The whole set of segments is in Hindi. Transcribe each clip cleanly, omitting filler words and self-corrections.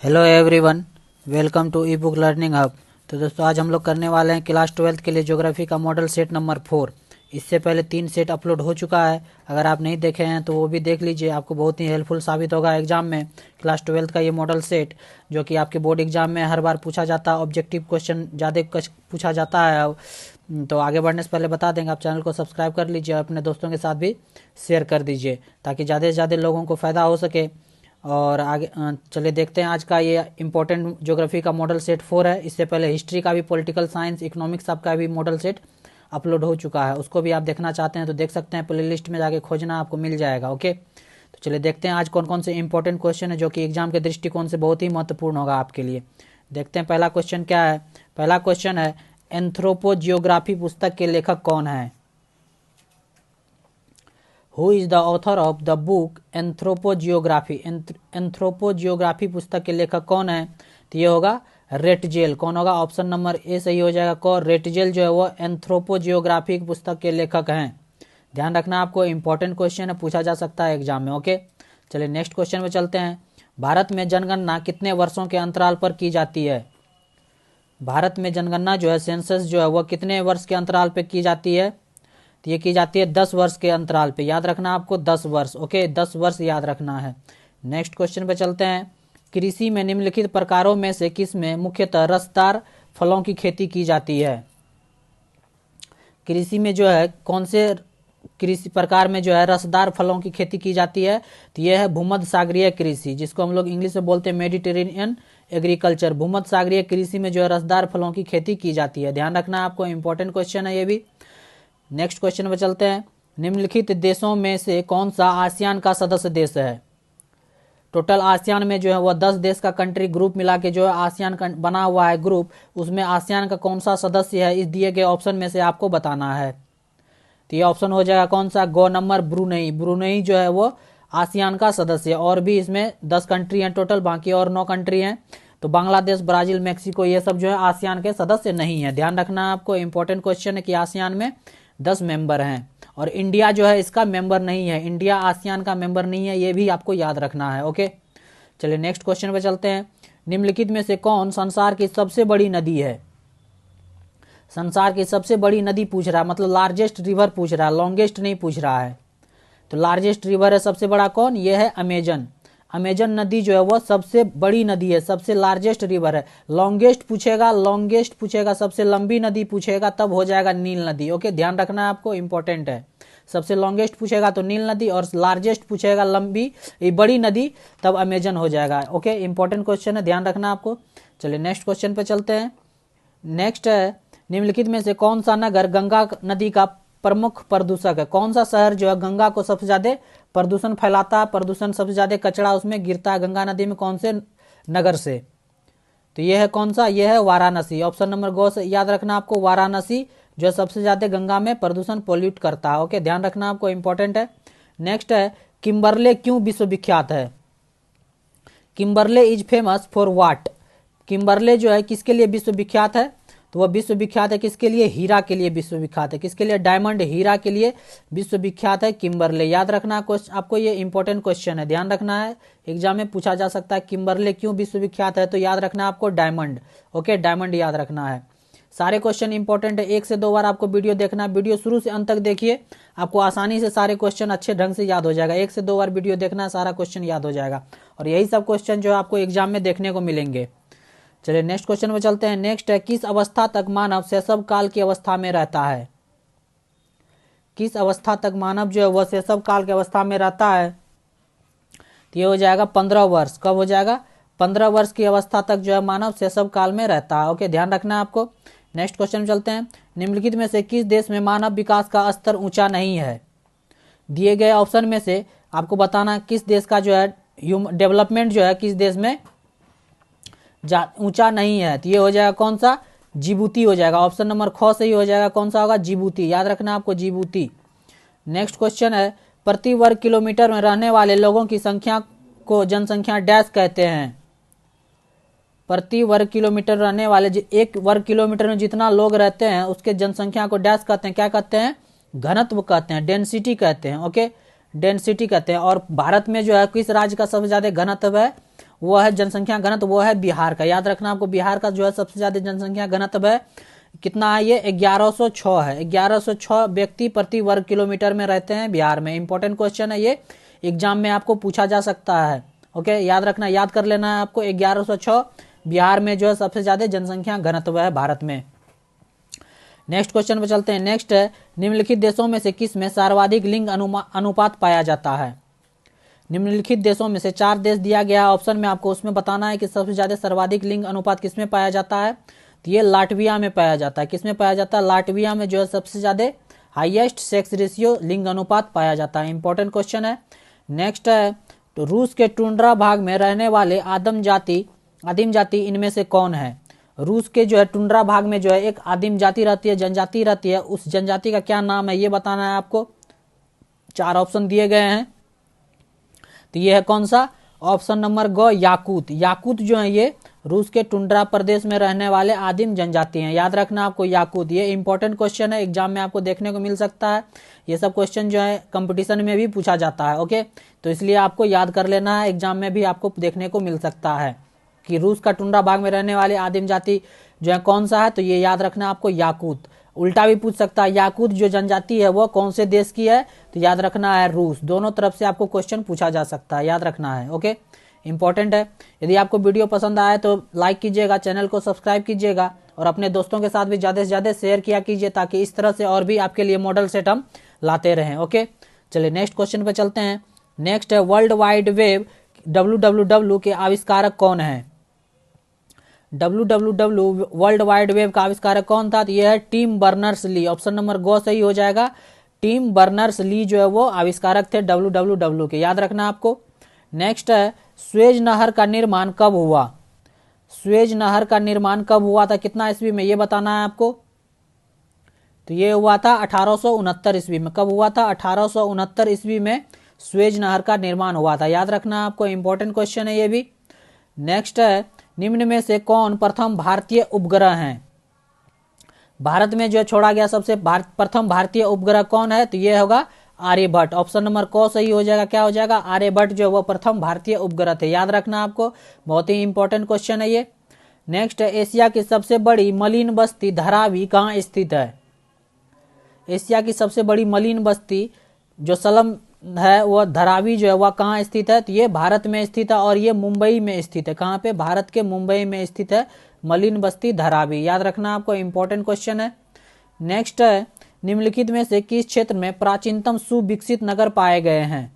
Hello everyone, welcome to e book learning hub. तो दोस्तों, आज हम लोग करने वाले हैं क्लास 12th के लिए ज्योग्राफी का मॉडल सेट नंबर 4। इससे पहले 3 सेट अपलोड हो चुका है। अगर आप नहीं देखे हैं तो वो भी देख लीजिए, आपको बहुत ही हेल्पफुल साबित होगा एग्जाम में। क्लास 12th का ये मॉडल सेट जो कि आपके बोर्ड एग्जाम में हर बार पूछा जाता है, ऑब्जेक्टिव क्वेश्चन ज़्यादा पूछा जाता है। तो आगे बढ़ने से पहले बता देंगे, आप चैनल को सब्सक्राइब कर लीजिए और अपने दोस्तों के साथ भी शेयर कर दीजिए ताकि ज़्यादा से ज़्यादा लोगों को फ़ायदा हो सके। और आगे चलिए देखते हैं आज का ये इंपॉर्टेंट ज्योग्राफी का मॉडल सेट 4 है। इससे पहले हिस्ट्री का भी, पॉलिटिकल साइंस, इकोनॉमिक्स सबका भी मॉडल सेट अपलोड हो चुका है। उसको भी आप देखना चाहते हैं तो देख सकते हैं, प्लेलिस्ट में जाके खोजना, आपको मिल जाएगा। ओके, तो चलिए देखते हैं आज कौन कौन से इंपॉर्टेंट क्वेश्चन है जो कि एग्जाम के दृष्टिकोण से बहुत ही महत्वपूर्ण होगा आपके लिए। देखते हैं पहला क्वेश्चन क्या है। पहला क्वेश्चन है, एंथ्रोपोजियोग्राफी पुस्तक के लेखक कौन है? Who is the author of the book anthropogeography? Anthropogeography पुस्तक के लेखक कौन है? तो ये होगा रेटजेल। कौन होगा? ऑप्शन नंबर ए सही हो जाएगा। कौन? रेटजेल जो है वो एंथ्रोपोजियोग्राफी पुस्तक के लेखक हैं। ध्यान रखना, आपको इंपॉर्टेंट क्वेश्चन है, पूछा जा सकता है एग्जाम में। ओके, चलिए नेक्स्ट क्वेश्चन में चलते हैं। भारत में जनगणना कितने वर्षों के अंतराल पर की जाती है? भारत में जनगणना जो है, सेंसस जो है, वह कितने वर्ष के अंतराल पर की जाती है? तो ये की जाती है 10 वर्ष के अंतराल पे। याद रखना आपको 10 वर्ष। ओके, 10 वर्ष याद रखना है। नेक्स्ट क्वेश्चन पे चलते हैं। कृषि में निम्नलिखित प्रकारों में से किस में मुख्यतः रसदार फलों की खेती की जाती है? कृषि में जो है कौन से कृषि प्रकार में जो है रसदार फलों की खेती की जाती है? तो यह है भूमध्य सागरीय कृषि, जिसको हम लोग इंग्लिश में बोलते हैं मेडिटेरेनियन एग्रीकल्चर। भूमध्य सागरीय कृषि में जो है रसदार फलों की खेती की जाती है। ध्यान रखना आपको, इंपॉर्टेंट क्वेश्चन है ये भी। नेक्स्ट क्वेश्चन पे चलते हैं। निम्नलिखित देशों में से कौन सा आसियान का सदस्य देश है? टोटल आसियान में जो है वह 10 देश का कंट्री ग्रुप मिला के जो है आसियान बना हुआ है ग्रुप। उसमें आसियान का कौन सा सदस्य है, इस दिए गए ऑप्शन में से आपको बताना है। तो ये ऑप्शन हो जाएगा कौन सा? गो नंबर ब्रुनेई। ब्रुनेई जो है वो आसियान का सदस्य है। और भी इसमें 10 कंट्री हैं टोटल, बाकी और 9 कंट्री हैं। तो बांग्लादेश, ब्राजील, मेक्सिको, ये सब जो है आसियान के सदस्य नहीं है। ध्यान रखना आपको, इंपॉर्टेंट क्वेश्चन है कि आसियान में 10 मेंबर हैं और इंडिया जो है इसका मेंबर नहीं है। इंडिया आसियान का मेंबर नहीं है, ये भी आपको याद रखना है। ओके, चलिए नेक्स्ट क्वेश्चन पे चलते हैं। निम्नलिखित में से कौन संसार की सबसे बड़ी नदी है? संसार की सबसे बड़ी नदी पूछ रहा है, मतलब लार्जेस्ट रिवर पूछ रहा है, लॉन्गेस्ट नहीं पूछ रहा है। तो लार्जेस्ट रिवर है सबसे बड़ा कौन? ये है अमेजन। अमेजन नदी जो है वो सबसे बड़ी नदी है, सबसे लार्जेस्ट रिवर है। लॉन्गेस्ट पूछेगा, सबसे लंबी नदी पूछेगा तब हो जाएगा नील नदी। ओके, ध्यान रखना है आपको, इंपॉर्टेंट है। सबसे लॉन्गेस्ट पूछेगा तो नील नदी, और लार्जेस्ट पूछेगा लंबी बड़ी नदी, तब अमेजन हो जाएगा। ओके, इंपॉर्टेंट क्वेश्चन है, ध्यान रखना आपको। चलिए नेक्स्ट क्वेश्चन पे चलते हैं। नेक्स्ट है, निम्नलिखित में से कौन सा नगर गंगा नदी का प्रमुख प्रदूषक है? कौन सा शहर जो है गंगा को सबसे ज्यादा प्रदूषण फैलाता है, प्रदूषण सबसे ज्यादा कचरा उसमें गिरता है गंगा नदी में, कौन से नगर से? तो यह है कौन सा? यह है वाराणसी। ऑप्शन नंबर गो से याद रखना आपको, वाराणसी जो सबसे ज्यादा गंगा में प्रदूषण पोल्यूट करता है। ओके, ध्यान रखना आपको, इंपॉर्टेंट है। नेक्स्ट है, किम्बरले क्यों विश्वविख्यात है? Kimberley is famous for what? Kimberley जो है किसके लिए विश्वविख्यात है? तो वह विश्वविख्यात है किसके लिए? हीरा के लिए विश्वविख्यात है। किसके लिए? डायमंड, हीरा के लिए विश्वविख्यात है किम्बरले। याद रखना आपको, ये इंपॉर्टेंट क्वेश्चन है, ध्यान रखना है, एग्जाम में पूछा जा सकता है। किम्बरले क्यों विश्वविख्यात है? तो याद रखना आपको डायमंड। ओके, डायमंड याद रखना है। सारे क्वेश्चन इंपॉर्टेंट है, 1 से 2 बार आपको वीडियो देखना है। वीडियो शुरू से अंत तक देखिए, आपको आसानी से सारे क्वेश्चन अच्छे ढंग से याद हो जाएगा। 1 से 2 बार वीडियो देखना, सारा क्वेश्चन याद हो जाएगा। और यही सब क्वेश्चन जो है आपको एग्जाम में देखने को मिलेंगे। चलिए नेक्स्ट क्वेश्चन में चलते हैं। नेक्स्ट है, किस अवस्था तक मानव शैशव काल की अवस्था में रहता है? किस अवस्था तक मानव जो है वह शैशव काल की अवस्था में रहता है? तो ये हो जाएगा 15 वर्ष। कब हो जाएगा? 15 वर्ष की अवस्था तक जो है मानव शैशव काल में रहता है। ओके, ध्यान रखना है आपको। नेक्स्ट क्वेश्चन में चलते हैं। निम्नलिखित में से किस देश में मानव विकास का स्तर ऊंचा नहीं है? दिए गए ऑप्शन में से आपको बताना किस देश का जो है डेवलपमेंट जो है किस देश में ऊंचा नहीं है। तो ये हो जाएगा कौन सा? जिबूती हो जाएगा। ऑप्शन नंबर ख सही हो जाएगा। कौन सा होगा? जिबूती। याद रखना आपको, जिबूती। नेक्स्ट क्वेश्चन है, प्रति वर्ग किलोमीटर में रहने वाले लोगों की संख्या को जनसंख्या डैश कहते हैं? प्रति वर्ग किलोमीटर रहने वाले, 1 वर्ग किलोमीटर में जितना लोग रहते हैं उसके जनसंख्या को डैश कहते हैं। क्या कहते हैं? घनत्व कहते हैं, डेंसिटी कहते हैं। ओके, डेंसिटी कहते हैं। और भारत में जो है किस राज्य का सबसे ज्यादा घनत्व है? वो है जनसंख्या घनत्व, वो है बिहार का। याद रखना आपको, बिहार का जो है सबसे ज्यादा जनसंख्या घनत्व है। कितना है ये? 1106 है। 1106 व्यक्ति प्रति वर्ग किलोमीटर में रहते हैं बिहार में। इंपॉर्टेंट क्वेश्चन है ये, एग्जाम में आपको पूछा जा सकता है। ओके, याद रखना, याद कर लेना है आपको। 1106 बिहार में जो है सबसे ज्यादा जनसंख्या घनत्व है भारत में। नेक्स्ट क्वेश्चन पे चलते हैं। नेक्स्ट है, निम्नलिखित देशों में से किस में सर्वाधिक लिंग अनुपात पाया जाता है? निम्नलिखित देशों में से 4 देश दिया गया ऑप्शन में, आपको उसमें बताना है कि सबसे ज्यादा सर्वाधिक लिंग अनुपात किसमें पाया जाता है। तो ये लाटविया में पाया जाता है। किसमें पाया जाता है? लाटविया में जो है सबसे ज्यादा हाईएस्ट सेक्स रेशियो लिंग अनुपात पाया जाता है। इंपॉर्टेंट क्वेश्चन है। नेक्स्ट है, तो रूस के टुंड्रा भाग में रहने वाले आदिम जाति इनमें से कौन है? रूस के जो है टुंड्रा भाग में जो है एक आदिम जाति रहती है, जनजाति रहती है, उस जनजाति का क्या नाम है ये बताना है आपको। 4 ऑप्शन दिए गए हैं। तो ये है कौन सा? ऑप्शन नंबर ग, याकूत। याकूत जो है ये रूस के टुंड्रा प्रदेश में रहने वाले आदिम जनजाति हैं। याद रखना आपको, याकूत। ये इंपॉर्टेंट क्वेश्चन है, एग्जाम में आपको देखने को मिल सकता है। ये सब क्वेश्चन जो है कंपटीशन में भी पूछा जाता है। ओके, तो इसलिए आपको याद कर लेना है, एग्जाम में भी आपको देखने को मिल सकता है कि रूस का टुंड्रा भाग में रहने वाले आदिम जाति जो है कौन सा है। तो ये याद रखना आपको, याकूत। उल्टा भी पूछ सकता है, याकूत जो जनजाति है वो कौन से देश की है? तो याद रखना है रूस। दोनों तरफ से आपको क्वेश्चन पूछा जा सकता है, याद रखना है। ओके, इंपॉर्टेंट है। यदि आपको वीडियो पसंद आए तो लाइक कीजिएगा, चैनल को सब्सक्राइब कीजिएगा और अपने दोस्तों के साथ भी ज़्यादा से ज़्यादा शेयर किया कीजिए, ताकि इस तरह से और भी आपके लिए मॉडल सेट हम लाते रहें। ओके, चलिए नेक्स्ट क्वेश्चन पे चलते हैं। नेक्स्ट है, वर्ल्ड वाइड वेब WWW के आविष्कारक कौन है? WWW वर्ल्ड वाइड वेब का आविष्कारक कौन था? तो यह है Tim Berners Lee. Option number गो सही हो जाएगा। टिम बर्नर्स ली जो है वो आविष्कारक थे WWW के। याद रखना आपको। नेक्स्ट है, स्वेज नहर का निर्माण कब हुआ? स्वेज नहर का निर्माण कब हुआ था, कितना ईस्वी में, ये बताना है आपको। तो ये हुआ था 1869 ईस्वी में। कब हुआ था? 1869 ईस्वी में स्वेज नहर का निर्माण हुआ था। याद रखना आपको, इंपॉर्टेंट क्वेश्चन है ये भी। नेक्स्ट है, निम्न में से कौन प्रथम भारतीय उपग्रह हैं? भारत में जो छोड़ा गया सबसे प्रथम भारतीय उपग्रह कौन है? तो ये होगा आर्यभट्ट। ऑप्शन नंबर को सही हो जाएगा। क्या हो जाएगा? आर्यभट्ट जो वो प्रथम भारतीय उपग्रह थे। याद रखना आपको, बहुत ही इंपॉर्टेंट क्वेश्चन है ये। नेक्स्ट है, एशिया की सबसे बड़ी मलिन बस्ती धारावी कहाँ स्थित है? एशिया की सबसे बड़ी मलिन बस्ती जो सलम है वो धारावी जो है वह कहाँ स्थित है? तो ये भारत में स्थित है और ये मुंबई में स्थित है। कहाँ पे? भारत के मुंबई में स्थित है मलिन बस्ती धारावी। याद रखना आपको, इंपॉर्टेंट क्वेश्चन है। नेक्स्ट है, निम्नलिखित में से किस क्षेत्र में प्राचीनतम सुविकसित नगर पाए गए हैं?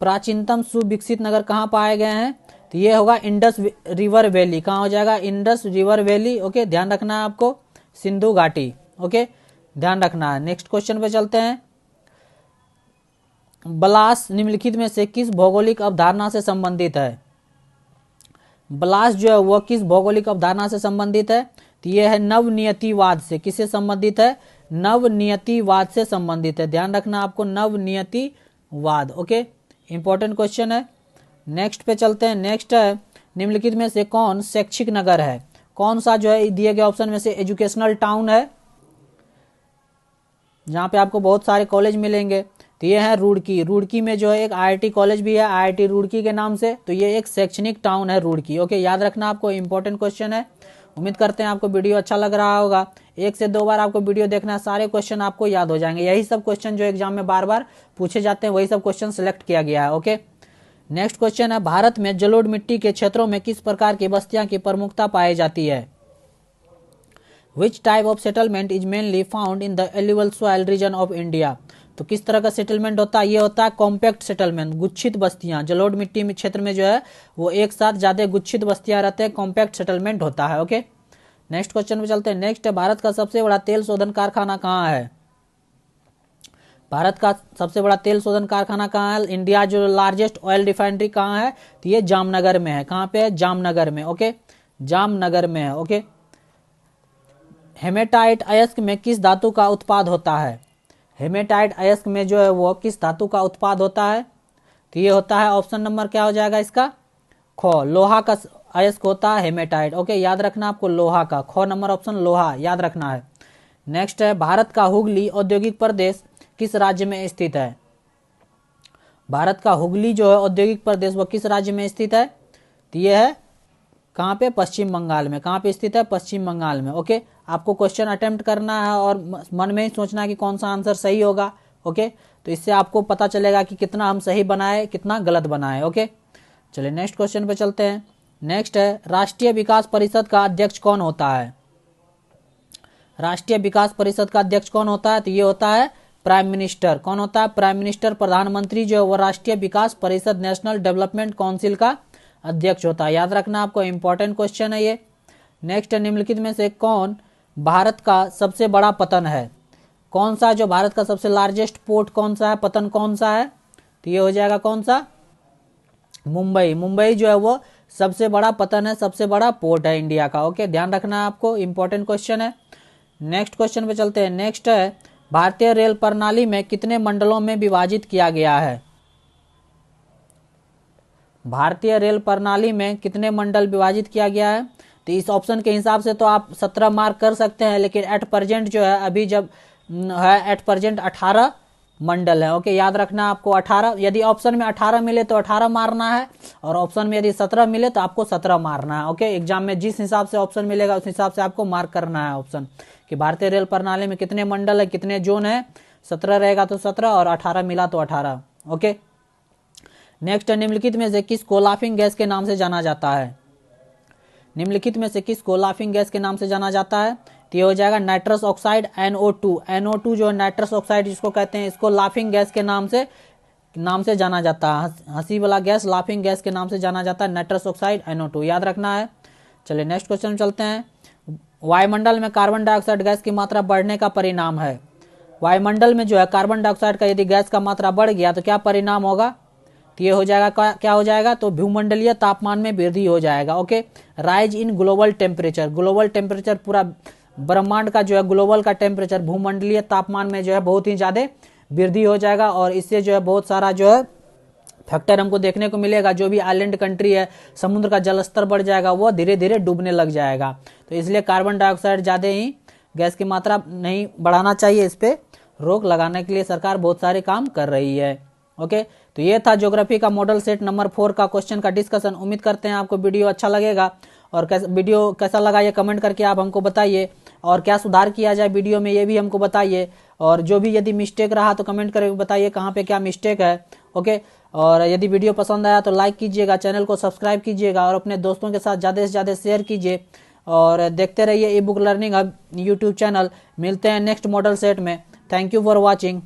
प्राचीनतम सुविकसित नगर कहाँ पाए गए हैं? तो ये होगा इंडस रिवर वैली। कहाँ हो जाएगा? Indus river valley. ओके, ध्यान रखना है आपको, सिंधु घाटी। ओके, ध्यान रखना है। नेक्स्ट क्वेश्चन पे चलते हैं। ब्लास निम्नलिखित में से किस भौगोलिक अवधारणा से संबंधित है? ब्लास जो है वह किस भौगोलिक अवधारणा से संबंधित है? तो यह है नवनियतिवाद से। किससे संबंधित है? नवनियतिवाद से संबंधित है। ध्यान रखना आपको, नवनियतिवाद। ओके, इंपॉर्टेंट क्वेश्चन है। नेक्स्ट पे चलते हैं। नेक्स्ट है, निम्नलिखित में से कौन शैक्षिक नगर है? कौन सा जो है दिए गए ऑप्शन में से एजुकेशनल टाउन है, जहां पे आपको बहुत सारे कॉलेज मिलेंगे? तो ये है रुड़की। रुड़की में जो है एक IIT कॉलेज भी है, IIT रुड़की के नाम से। तो ये एक शैक्षणिक टाउन है रुड़की। ओके, याद रखना आपको, इंपॉर्टेंट क्वेश्चन है। उम्मीद करते हैं आपको वीडियो अच्छा लग रहा होगा। 1 से 2 बार आपको वीडियो देखना है, सारे क्वेश्चन आपको याद हो जाएंगे। यही सब क्वेश्चन जो एग्जाम में बार बार पूछे जाते हैं, वही सब क्वेश्चन सिलेक्ट किया गया है। ओके, नेक्स्ट क्वेश्चन है, भारत में जलोढ़ मिट्टी के क्षेत्रों में किस प्रकार की बस्तियां की प्रमुखता पाई जाती है? Which type of settlement is mainly found in the alluvial soil region of India? तो किस तरह का सेटलमेंट होता है? ये होता है कॉम्पैक्ट सेटलमेंट, गुच्छित बस्तियां। जलोढ़ मिट्टी में क्षेत्र में जो है वो एक साथ ज्यादा गुच्छित बस्तियां रहते हैं, कॉम्पैक्ट सेटलमेंट होता है। ओके, नेक्स्ट क्वेश्चन पे चलते हैं। नेक्स्ट है, भारत का सबसे बड़ा तेल शोधन कारखाना कहाँ है? भारत का सबसे बड़ा तेल शोधन कारखाना कहाँ है? इंडिया जो लार्जेस्ट ऑयल रिफाइनरी कहाँ है? तो ये जामनगर में है। कहाँ पे है? जामनगर में। ओके, जामनगर में है। ओके, हेमेटाइट अयस्क में किस धातु का उत्पाद होता है? हेमेटाइट अयस्क में जो है वो किस धातु का उत्पाद होता है? तो ये होता है ऑप्शन नंबर क्या हो जाएगा इसका? खो। लोहा का अयस्क होता है हेमेटाइट। ओके, याद रखना आपको, लोहा का। खो नंबर ऑप्शन लोहा, याद रखना है। नेक्स्ट है, भारत का हुगली औद्योगिक प्रदेश किस राज्य में स्थित है? भारत का हुगली जो है औद्योगिक प्रदेश वो किस राज्य में स्थित है? तो ये है कहाँ पे? पश्चिम बंगाल में। कहाँ पे स्थित है? पश्चिम बंगाल में। ओके, आपको क्वेश्चन अटेम्प्ट करना है और मन में ही सोचना है कि कौन सा आंसर सही होगा। ओके, तो इससे आपको पता चलेगा कि कितना हम सही बनाए, कितना गलत बनाए। ओके, चलिए नेक्स्ट क्वेश्चन पे चलते हैं। नेक्स्ट है, राष्ट्रीय विकास परिषद का अध्यक्ष कौन होता है? राष्ट्रीय विकास परिषद का अध्यक्ष कौन होता है? तो ये होता है प्राइम मिनिस्टर। कौन होता है? Prime minister. प्रधानमंत्री जो है वो राष्ट्रीय विकास परिषद नेशनल डेवलपमेंट काउंसिल का अध्यक्ष होता है। याद रखना, आपको इंपॉर्टेंट क्वेश्चन है ये। नेक्स्ट है, निम्नलिखित में से कौन भारत का सबसे बड़ा पतन है? कौन सा जो भारत का सबसे लार्जेस्ट पोर्ट कौन सा है, पतन कौन सा है? तो ये हो जाएगा कौन सा? मुंबई। मुंबई जो है वो सबसे बड़ा पतन है, सबसे बड़ा पोर्ट है इंडिया का। ओके, ध्यान रखना आपको, इंपॉर्टेंट क्वेश्चन है। नेक्स्ट क्वेश्चन पे चलते हैं। नेक्स्ट है, भारतीय रेल प्रणाली में कितने मंडलों में विभाजित किया गया है? भारतीय रेल प्रणाली में कितने मंडल विभाजित किया गया है? तो इस ऑप्शन के हिसाब से तो आप 17 मार्क कर सकते हैं, लेकिन एट प्रेजेंट जो है अभी जब है एट प्रेजेंट 18 मंडल है। ओके, याद रखना आपको 18, यदि ऑप्शन में 18 मिले तो 18 मारना है, और ऑप्शन में यदि 17 मिले तो आपको 17 मारना है। ओके, एग्जाम में जिस हिसाब से ऑप्शन मिलेगा उस हिसाब से आपको मार्क करना है ऑप्शन, कि भारतीय रेल प्रणाली में कितने मंडल है, कितने जोन है। 17 रहेगा तो 17 और 18 मिला तो 18। ओके, नेक्स्ट, निम्नलिखित में से किसको लाफिंग गैस के नाम से जाना जाता है? निम्नलिखित में से किसको लाफिंग गैस के नाम से जाना जाता है? तो ये हो जाएगा नाइट्रस ऑक्साइड, NO2। NO2 जो नाइट्रस ऑक्साइड जिसको कहते हैं, इसको लाफिंग गैस के नाम से जाना जाता है। हंसी वाला गैस लाफिंग गैस के नाम से जाना जाता है, नाइट्रस ऑक्साइड NO2, याद रखना है। चलिए नेक्स्ट क्वेश्चन चलते हैं। वायुमंडल में कार्बन डाइऑक्साइड गैस की मात्रा बढ़ने का परिणाम है? वायुमंडल में जो है कार्बन डाइऑक्साइड का यदि गैस का मात्रा बढ़ गया तो क्या परिणाम होगा? तो ये हो जाएगा, क्या हो जाएगा? तो भूमंडलीय तापमान में वृद्धि हो जाएगा। Okay, rise in global temperature. Global temperature, पूरा ब्रह्मांड का जो है ग्लोबल का टेम्परेचर, भूमंडलीय तापमान में जो है बहुत ही ज्यादा वृद्धि हो जाएगा, और इससे जो है बहुत सारा जो है फैक्टर हमको देखने को मिलेगा। जो भी आइलैंड कंट्री है, समुद्र का जलस्तर बढ़ जाएगा, वो धीरे धीरे डूबने लग जाएगा। तो इसलिए कार्बन डाइऑक्साइड ज्यादा ही गैस की मात्रा नहीं बढ़ाना चाहिए, इस पे रोक लगाने के लिए सरकार बहुत सारे काम कर रही है। ओके, तो ये था ज्योग्राफी का मॉडल सेट नंबर 4 का क्वेश्चन का डिस्कशन। उम्मीद करते हैं आपको वीडियो अच्छा लगेगा, और वीडियो कैसा लगा ये कमेंट करके आप हमको बताइए, और क्या सुधार किया जाए वीडियो में ये भी हमको बताइए, और जो भी यदि मिस्टेक रहा तो कमेंट करके बताइए कहाँ पे क्या मिस्टेक है। ओके, और यदि वीडियो पसंद आया तो लाइक कीजिएगा, चैनल को सब्सक्राइब कीजिएगा, और अपने दोस्तों के साथ ज़्यादा से ज़्यादा शेयर कीजिए, और देखते रहिए ई book learning hub YouTube channel. मिलते हैं नेक्स्ट मॉडल सेट में। Thank you for watching.